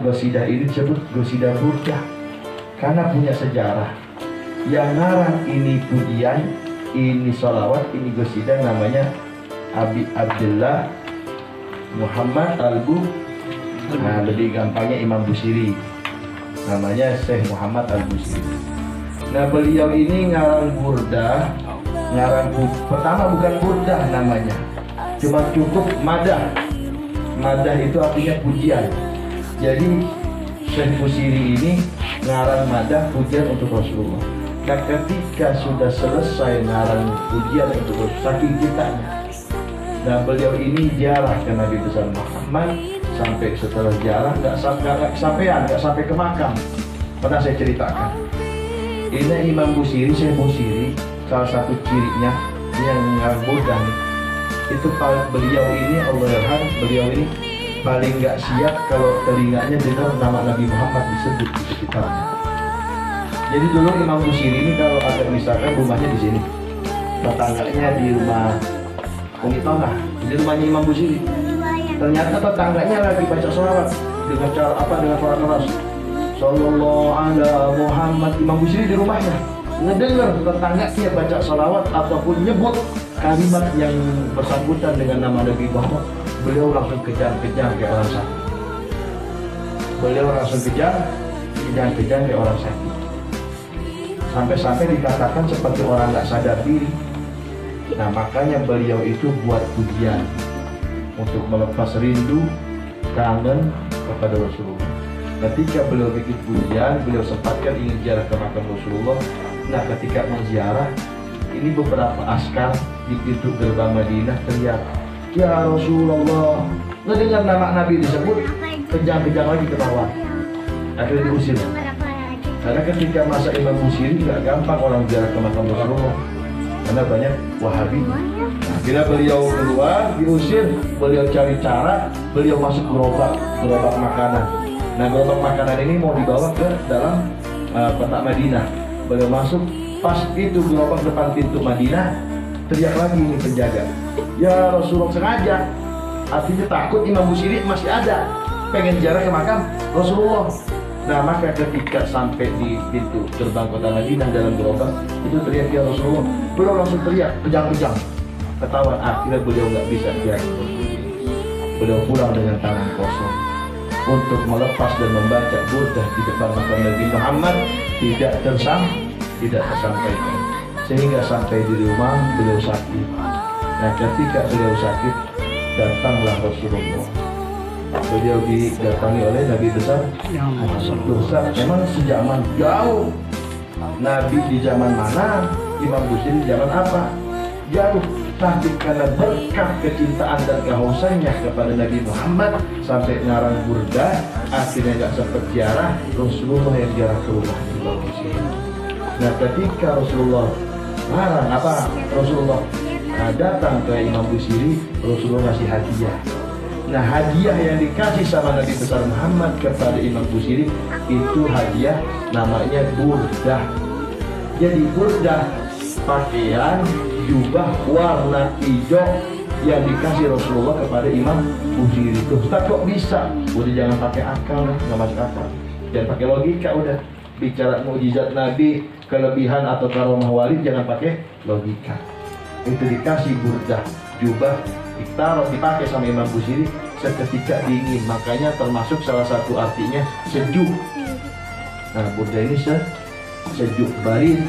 Qasidah ini disebut Qasidah Burdah karena punya sejarah. Yang ngarang ini pujian, ini sholawat, ini Qasidah namanya Abi Abdullah Muhammad Nah, lebih gampangnya Imam Busiri, namanya Syekh Muhammad Al-Busiri. Nah, beliau ini ngarang burdah, pertama bukan burdah namanya, cuma cukup madah. Madah itu artinya pujian. Jadi Syekh Busiri ini ngarang madah pujian untuk Rasulullah. Nah, ketika sudah selesai ngarang pujian untuk Rasulullah, saking cintanya, nah beliau ini ziarah ke Nabi besar Muhammad. Sampai setelah ziarah nggak sampai ke makam. Pernah saya ceritakan. Ini Imam Busiri, Syekh Busiri, salah satu cirinya yang ngarang burdah itu beliau ini beliau ini paling nggak siap kalau telinganya dengar nama Nabi Muhammad disebut di sekitarnya. Jadi dulu Imam Busiri ini kalau ada misalkan rumahnya di sini, tetangganya di rumah Umi Tongah, di rumahnya Imam Busiri. Ternyata tetangganya lagi baca sholawat dengan cara dengan suara keras. Sallallahu ala Muhammad. Imam Busiri di rumahnya ngedengar tetangganya baca sholawat ataupun nyebut kalimat yang bersangkutan dengan nama Nabi Muhammad, beliau langsung kejar-kejar kayak orang sakit. Kayak orang sakit. Sampai dikatakan seperti orang nggak sadar diri. Nah, makanya beliau itu buat pujian untuk melepas rindu, kangen kepada Rasulullah. Ketika beliau bikin pujian, beliau sempatkan ingin ziarah ke makam Rasulullah. Nah, ketika menziarah, ini beberapa askar di pintu gerbang Madinah teriak, "Ya Rasulullah!" Ngedengar nama Nabi disebut, kejang-kejang lagi ke bawah. Akhirnya diusir. Karena ketika masa Imam Busiri nggak gampang orang ziarah ke makam Rasulullah, karena banyak Wahabi. Nah, bila beliau keluar, diusir, beliau cari cara, beliau masuk gerobak makanan. Nah, gerobak makanan ini mau dibawa ke dalam kota Madinah. Beliau masuk, pas itu gerobak depan pintu Madinah, teriak lagi ini penjaga, "Ya Rasulullah!" Sengaja, artinya takut Imam Busiri masih ada, pengen ziarah ke makam Rasulullah. Nah, maka ketika sampai di pintu gerbang kota Madinah dalam gerobak itu teriak, "Ya Rasulullah!" Beliau langsung teriak, kejang-kejang, ketawa. Akhirnya beliau nggak bisa ziarah. Beliau pulang dengan tangan kosong untuk melepas dan membaca burdah di depan makam Nabi Muhammad tidak tersampaikan, sehingga sampai di rumah beliau sakit. Nah, ketika beliau sakit, datanglah Rasulullah. Beliau didatangi oleh Nabi besar Muhammad. Memang sejaman jauh. Nabi di zaman mana, Imam Busiri di zaman apa? Jauh. Tapi karena berkah kecintaan dan kehausannya kepada Nabi Muhammad sampai ngarang burdah, akhirnya nggak sempat ziarah. Rasulullah yang ziarah ke rumah Imam Busiri. Nah, ketika Rasulullah datang ke Imam Busiri, Rasulullah ngasih hadiah. Nah, hadiah yang dikasih sama Nabi besar Muhammad kepada Imam Busiri itu hadiah namanya burdah. Jadi burdah pakaian jubah warna hijau yang dikasih Rasulullah kepada Imam Busiri. Ustaz, kok bisa? Udah jangan pakai akal, nggak masuk akal. Jangan pakai logika, udah bicara mukjizat Nabi, kelebihan atau karomah wali, jangan pakai logika. Itu dikasih burdah jubah, dipakai sama Imam Busiri seketika dingin, makanya termasuk salah satu artinya sejuk. Nah, burdah ini sejuk barin.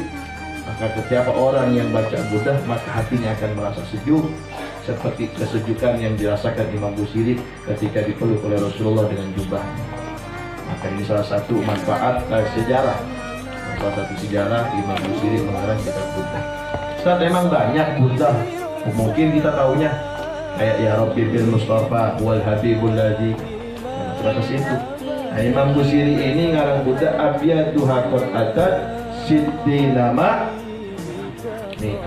Maka setiap orang yang baca burdah, maka hatinya akan merasa sejuk, seperti kesejukan yang dirasakan Imam Busiri ketika dipeluk oleh Rasulullah dengan jubahnya. Maka ini salah satu manfaat sejarah. Salah satu sejarah Imam Busiri mengarang kitab burdah. Ustaz, emang banyak burdah. Mungkin kita tahunya kayak Ya Rabbi bil Mustafa wal Habibul Ladzi, sebatas itu. Nah, Imam Busiri ini ngarang burdah Abiyatu Hakot Adat Siti nama nih,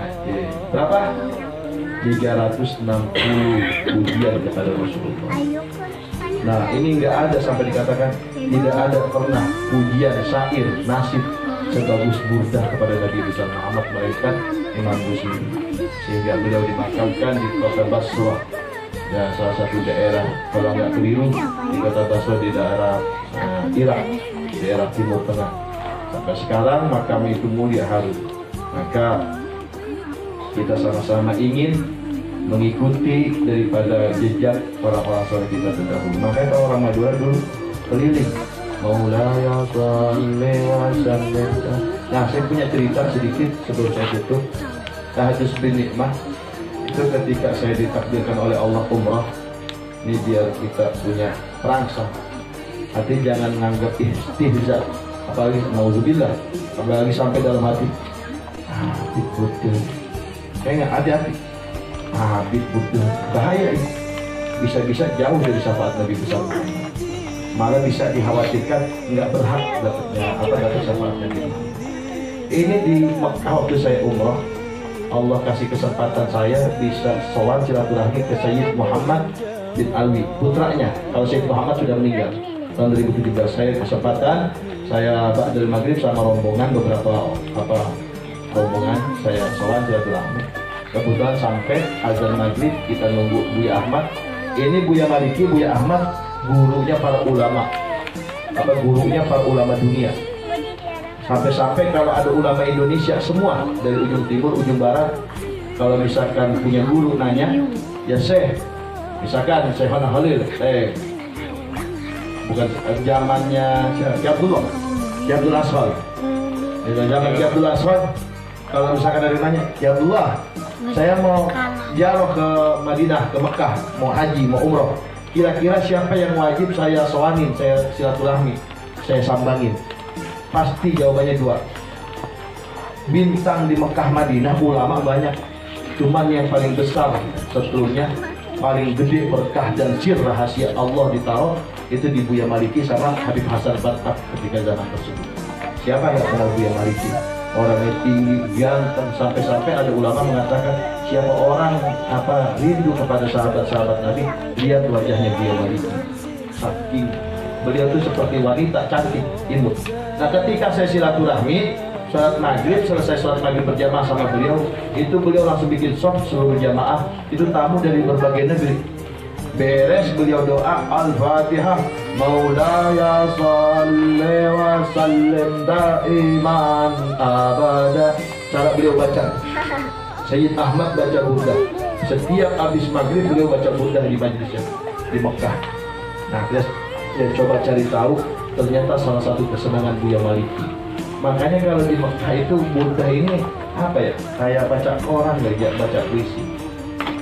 berapa? 360 pujian kepada Rasulullah. Nah, ini nggak ada sampai dikatakan tidak ada pernah pujian syair nasib sebagus burdah kepada Nabi besar Muhammad melainkan Imam Busiri. Sehingga beliau dimakamkan di kota Basrah, ya salah satu daerah, kalau nggak keliru, di kota Basrah di daerah Irak, daerah Timur Tengah. Sampai sekarang makam itu mulia harum. Maka kita sama-sama ingin mengikuti daripada jejak para saleh kita terdahulu. Makanya orang Madura dulu keliling Maulaya Salli wa Sallim. Nah, saya punya cerita sedikit sebelum saya tutup. Tahadus bin Nikmah itu ketika saya ditakdirkan oleh Allah umrah, ini biar kita punya perangsang. Hati jangan menganggap istihza, apalagi nauzubillah, apalagi sampai dalam hati. Habib Buddha, kayaknya hati-hati. Habib Buddha, bahaya ini. Bisa-bisa jauh dari syafaat Nabi besar. Malah bisa dikhawatirkan nggak berhak dapat syafaat Nabi. Ini di Mekah waktu saya umrah, Allah kasih kesempatan saya bisa sowan silaturahmi ke Sayyid Muhammad bin Alwi, putranya. Kalau Sayyid Muhammad sudah meninggal tahun 2017, saya kesempatan, saya ba'dal maghrib sama rombongan, beberapa rombongan saya sowan silaturahmi. Kebetulan sampai azan maghrib kita nunggu Buya Ahmad. Ini Buya Maliki, Buya Ahmad gurunya para ulama, gurunya para ulama dunia. Sampai-sampai kalau ada ulama Indonesia semua dari ujung timur, ujung barat, kalau misalkan punya guru nanya, ya Syekh, misalkan Syekh Hana Halil, bukan zamannya Syekh Abdullah, Syekh Abdul Aswad, zaman Syekh Abdul Aswad, kalau misalkan ada yang nanya, ya Abdullah, saya mau ziarah ke Madinah, ke Mekah, mau haji, mau umroh, kira-kira siapa yang wajib saya sowanin, saya silaturahmi, saya sambangin? Pasti jawabannya dua. Bintang di Mekah Madinah ulama banyak, cuman yang paling besar setelahnya, paling gede berkah dan sir rahasia Allah ditaruh itu di Buya Maliki sama Habib Hasan Batak ketika zaman tersebut. Siapa yang kenal Buya Maliki? Orangnya tinggi, ganteng, sampai-sampai ada ulama mengatakan siapa orang rindu kepada sahabat-sahabat Nabi, lihat wajahnya Buya Maliki. Saking beliau itu seperti wanita cantik, imut. Nah, ketika saya silaturahmi, sholat maghrib, selesai sholat maghrib berjamaah sama beliau, itu beliau langsung bikin shop seluruh jamaah, itu tamu dari berbagai negeri. Beres beliau doa Al-Fatihah, Maulaya Salli wa Sallim Daiman Abada. Cara beliau baca, Sayyid Ahmad baca burdah. Setiap habis maghrib beliau baca burdah di majlisnya di Mekah. Nah, kita coba cari tahu, ternyata salah satu kesenangan Buya Maliki. Makanya kalau di Mekah itu burdah ini kayak baca koran, nggak baca puisi.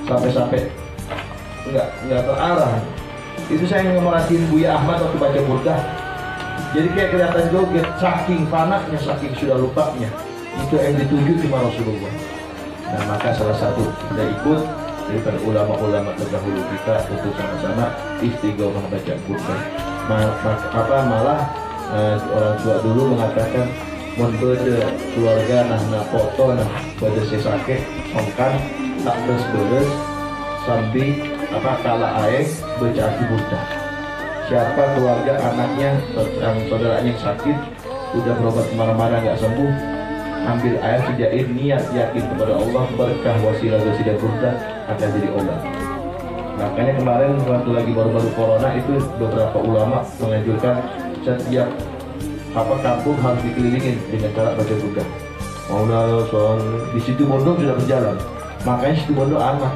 Sampai-sampai nggak terarah. Itu saya ngemerhatiin Buya Ahmad waktu baca burdah. Jadi kayak kelihatan joget, saking fanatnya, saking sudah lupanya. Itu yang dituju cuma Rasulullah. Nah, maka salah satu kita ikut daripada ulama-ulama terdahulu kita untuk sama-sama istighomah baca burdah. Malah orang tua dulu mengatakan mun bede keluarga nah foto nah bede sesake songkan tak beres sambil kala aeng baca burdah. Siapa keluarga anaknya yang saudaranya yang sakit udah berobat kemana-mana nggak sembuh, ambil air sejair, niat yakin kepada Allah, berkah wasilah dan burdah akan jadi obat. Makanya kemarin waktu lagi baru-baru corona itu beberapa ulama menganjurkan setiap kampung harus dikelilingin dengan cara baca burdah. Maulana soal di situ Bondo sudah berjalan, makanya situ Bondo aman,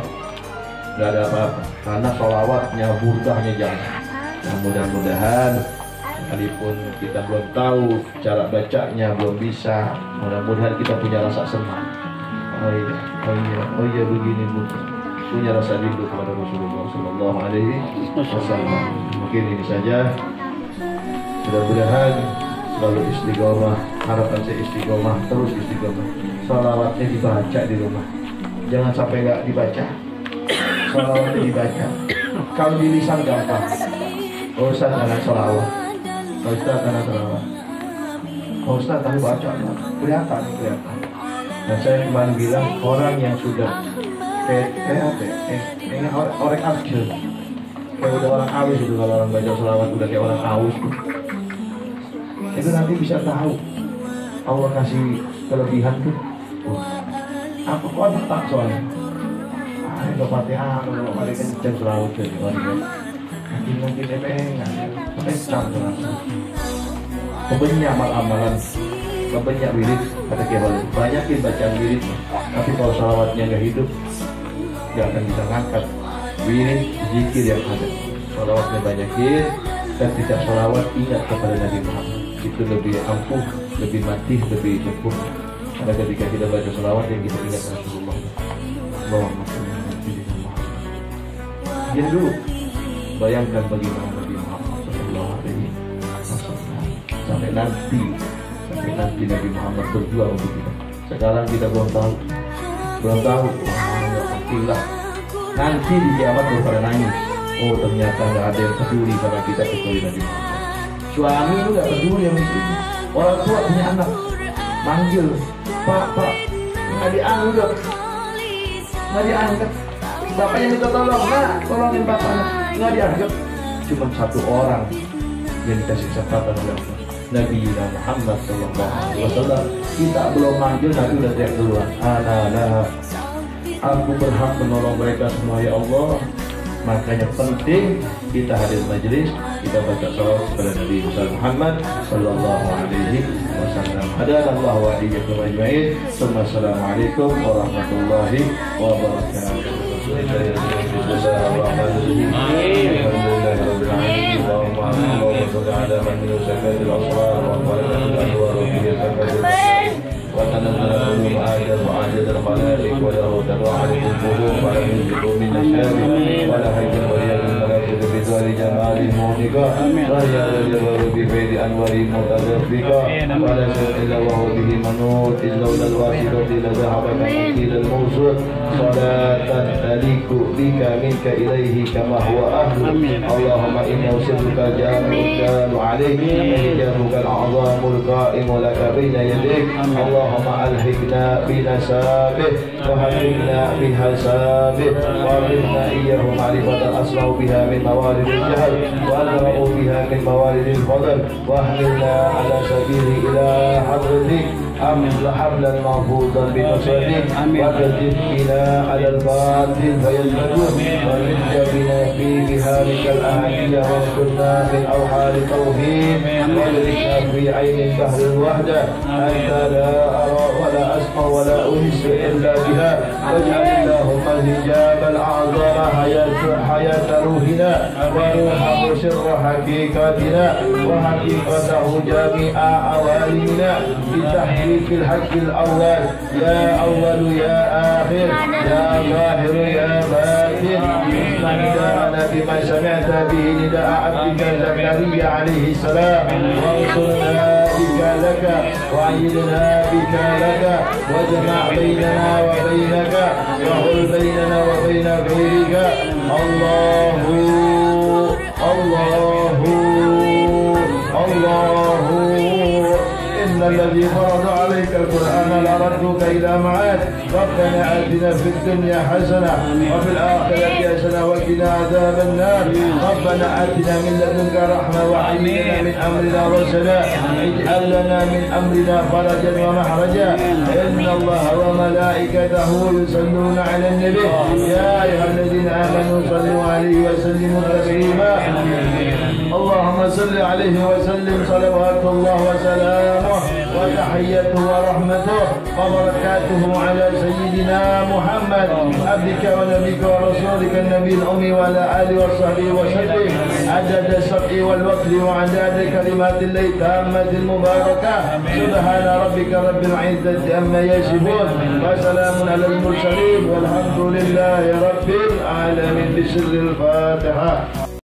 nggak ada apa-apa karena sholawatnya, burdahnya jangan. Nah, mudah-mudahan sekalipun kita belum tahu cara bacanya, belum bisa, mudah-mudahan kita punya rasa senang. Oh iya begini Bu, punya rasa rindu kepada Rasulullah Sallallahu Alaihi Wasallam. Mungkin ini saja. Mudah-mudahan selalu istiqomah. Harapan saya istiqomah, terus istiqomah. Salawatnya dibaca di rumah, jangan sampai nggak dibaca. Salawatnya dibaca. Kalau di lisan gampang. Ustaz anak salawat, Ustaz anak salawat, Ustaz tadi baca, kelihatan. Dan saya kemarin bilang orang yang sudah kayak orang abjil, kayak udah orang awis itu, kalau orang baca selawat udah kayak orang awis itu nanti bisa tahu Allah kasih kelebihan tuh. Aku kontak soalnya itu Fatihah, kalau paling kenceng selawat jadi orang mungkin DPN nggak, tapi Kebanyak amal-amalan, kebanyak wirid, kata Kiai, banyakin bacaan wirid. Tapi kalau salawatnya nggak hidup, nggak akan bisa ngangkat wirid zikir yang ada. Salawatnya banyakin, dan tidak salawat ingat kepada Nabi Muhammad. Itu lebih ampuh, lebih mati, lebih cukup. Karena ketika kita baca salawat yang kita ingat Rasulullah. Dia dulu bayangkan bagaimana Nabi Muhammad Sallallahu Alaihi Wasallam sampai nanti Nabi Muhammad berjuang untuk kita. Sekarang kita belum tahu. Alhamdulillah. Nanti di kiamat baru pada nangis. Oh ternyata nggak ada yang peduli sama kita kecuali Nabi Muhammad. Suami itu nggak peduli yang istri. Orang tua punya anak, manggil, Pak, nggak diangkat, bapaknya minta tolong, tolongin bapaknya, nggak diangkat. Cuma satu orang yang dikasih kesempatan oleh Allah, Nabi Muhammad Sallallahu Alaihi Wasallam. Kita belum manggil, Nabi udah teriak duluan. Aku berhak menolong mereka semua ya Allah. Makanya penting kita hadir majelis, kita baca salawat kepada Nabi Muhammad Sallallahu Alaihi Wasallam. Hadanallahu wa iyyakum ajma'in. Assalamualaikum warahmatullahi wabarakatuh. وتنزل العلوم وعدد الخلائق وله تباعد القلوب ولا ينزل من الشام ولا حيث وليا الملائكة بذل جمال مهنكا رأي الجبر بفيد أنور متدفقا ولا شيء إلا وهو به منوط إذ لولا الواسطة لذهب كمثيل الموصول صلاة تليق بك منك إليه كما هو أهل. اللهم إني أوصلك جامع الدال عليك إجابك الأعظام القائم لك بين يديك. اللهم ألحقنا بنسابه وهدنا بحسابه وارزقنا إياه معرفة أسرع بها من موارد الجهل وأدرأ بها من موارد الفضل واحملنا على سبيل إلى حضرتك حملا محفوظا بنصرتك وكذب بنا على الباطل فيزبدون ونجد بنا في بهارك الأهلية واذكرنا من أوحال التوحيد وادركنا في عين بحر الوحدة أنت لا أرى ولا أسمع ولا أحس إلا بها واجعل اللهم الحجاب الأعظم حياة روحنا وروحه سر حقيقتنا وحقيقته جميع عوالمنا بتحقيق الحق الأول يا أول يا آخر يا ظاهر يا باطن اسمع نداءنا بما سمعت به نداء عبدك زكريا عليه السلام وانصرنا بك لك وعيدنا بك لك واجمع بيننا وبينك وحل بيننا وبين غيرك. الله إن الذي فرض عليك القرآن لردك إلى معاد. ربنا آتنا في الدنيا حسنة وفي الآخرة حسنة وقنا عذاب النار. ربنا آتنا من لدنك رحمة وهيئ لنا من أمرنا رشدا. اجعل لنا من أمرنا فرجا ومخرجا. إن الله وملائكته يصلون على النبي يا أيها الذين آمنوا صلوا عليه وسلموا تسليما. اللهم صل عليه وسلم صلوات الله وسلامه وتحيته ورحمته وبركاته على سيدنا محمد عبدك ونبيك ورسولك النبي الأمي وعلى آله وصحبه وسلم عدد الشرع والوقت وعدد كلمات الله التامة المباركة. سبحان ربك رب العزة عما يصفون وسلام على المرسلين والحمد لله رب العالمين. بسر الفاتحة.